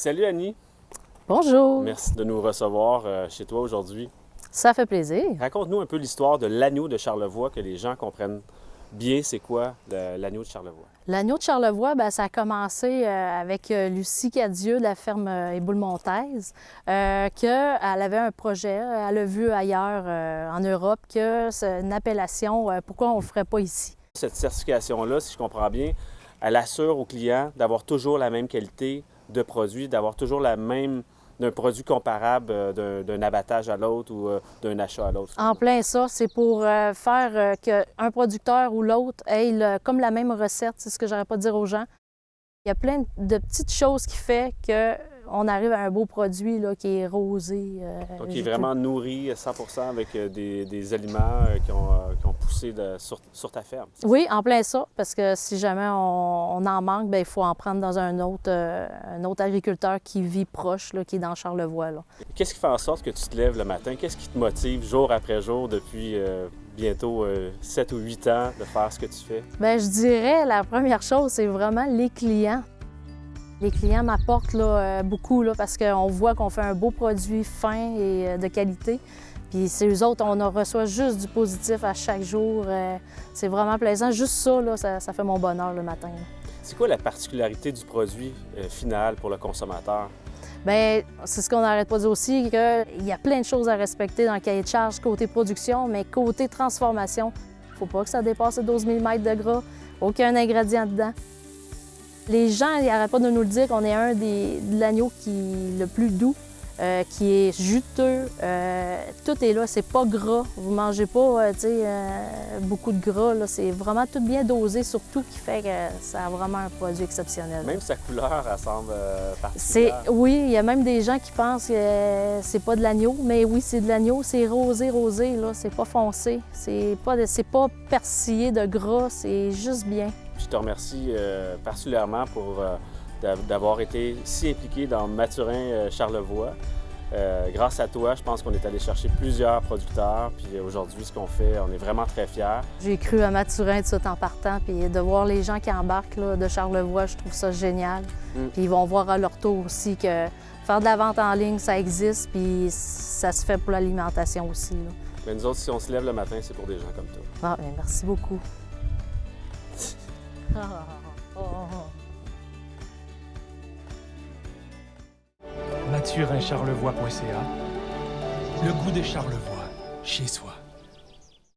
Salut Annie, Bonjour, merci de nous recevoir chez toi aujourd'hui. ça fait plaisir. Raconte-nous un peu l'histoire de l'agneau de Charlevoix, que les gens comprennent bien c'est quoi l'agneau de Charlevoix. L'agneau de Charlevoix, ça a commencé avec Lucie Cadieux de la ferme Éboule-Montaise, qu'elle avait un projet, elle a vu ailleurs en Europe que c'est une appellation, pourquoi on ne le ferait pas ici? Cette certification-là, si je comprends bien, elle assure aux clients d'avoir toujours la même qualité de produit, d'avoir toujours d'un produit comparable d'un abattage à l'autre ou d'un achat à l'autre. En plein ça, c'est pour faire qu'un producteur ou l'autre ait comme la même recette, c'est ce que j'aurais pas dire aux gens. Il y a plein de petites choses qui font qu'on arrive à un beau produit là, qui est rosé. Donc, il est vraiment nourri à 100% avec des aliments qui ont poussé sur ta ferme. Oui, en plein ça, parce que si jamais on en manque, il faut en prendre dans un autre agriculteur qui vit proche, là, qui est dans Charlevoix. Là. Qu'est-ce qui fait en sorte que tu te lèves le matin? Qu'est-ce qui te motive jour après jour depuis bientôt 7 ou 8 ans de faire ce que tu fais? Bien, je dirais, la première chose, c'est vraiment les clients. Les clients m'apportent là, beaucoup là, parce qu'on voit qu'on fait un beau produit fin et de qualité. Puis c'est eux autres, on en reçoit juste du positif à chaque jour. C'est vraiment plaisant. Juste ça, là, ça fait mon bonheur le matin. C'est quoi la particularité du produit final pour le consommateur? Bien, c'est ce qu'on n'arrête pas de dire aussi, qu'il y a plein de choses à respecter dans le cahier de charge côté production, mais côté transformation, il ne faut pas que ça dépasse 12 mm de gras, aucun ingrédient dedans. Les gens, ils n'arrêtent pas de nous le dire qu'on est de l'agneau qui est le plus doux, qui est juteux. Tout est là, c'est pas gras. Vous ne mangez pas beaucoup de gras. C'est vraiment tout bien dosé, surtout qui fait que ça a vraiment un produit exceptionnel. Même sa couleur, elle semble particulière. Oui, il y a même des gens qui pensent que c'est pas de l'agneau, mais oui, c'est de l'agneau. C'est rosé, là. C'est pas foncé. C'est pas persillé de gras, c'est juste bien. Je te remercie particulièrement pour d'avoir été si impliqué dans Mathurin Charlevoix. Grâce à toi, je pense qu'on est allé chercher plusieurs producteurs. Puis aujourd'hui, ce qu'on fait, on est vraiment très fiers. J'ai cru à Mathurin tout en partant. Puis de voir les gens qui embarquent là, de Charlevoix, je trouve ça génial. Puis ils vont voir à leur tour aussi que faire de la vente en ligne, ça existe. Puis ça se fait pour l'alimentation aussi. Là. Mais nous autres, si on se lève le matin, c'est pour des gens comme toi. Ah, bien, merci beaucoup. MathurinCharlevoix.ca. Le goût de Charlevoix, chez soi.